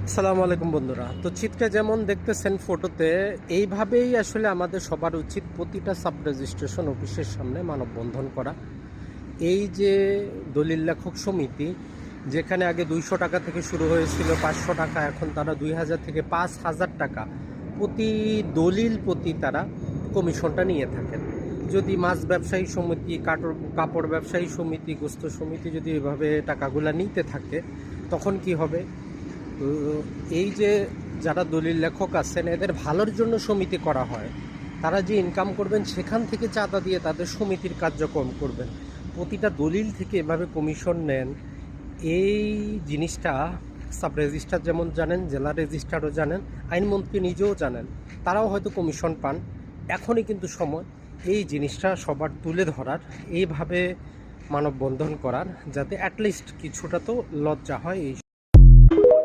আসসালামু আলাইকুম বন্ধুরা। তো চিত্রে যেমন দেখতেছেন ফটোতে, এইভাবেই আসলে আমাদের সবার উচিত প্রতিটা সাব রেজিস্ট্রেশন অফিসের সামনে মানববন্ধন করা। এই যে দলিল লেখক সমিতি, যেখানে আগে 200 টাকা থেকে শুরু হয়েছিল 500 টাকা, এখন তারা 2000 থেকে 5000 টাকা প্রতি দলিল প্রতি তারা কমিশনটা নিয়ে থাকেন। যদি মাছ ব্যবসায়ী সমিতি, কাপড় ব্যবসায়ী সমিতি, গোস্ত সমিতি যদি এভাবে টাকাগুলা নিতে থাকে, তখন কি হবে? তো এই যে যারা দলিল লেখক আছেন, এদের ভালোর জন্য সমিতি করা হয়। তারা যে ইনকাম করবেন সেখান থেকে চাঁদা দিয়ে তাদের সমিতির কার্যক্রম করবেন। প্রতিটা দলিল থেকে এভাবে কমিশন নেন, এই জিনিসটা সাব রেজিস্ট্রার যেমন জানেন, জেলা রেজিস্ট্রারও জানেন, আইনমন্ত্রী নিজেও জানেন, তারাও হয়তো কমিশন পান। এখনই কিন্তু সময় এই জিনিসটা সবার তুলে ধরার, এইভাবে মানববন্ধন করার, যাতে অ্যাটলিস্ট কিছুটা তো লজ্জা হয় এই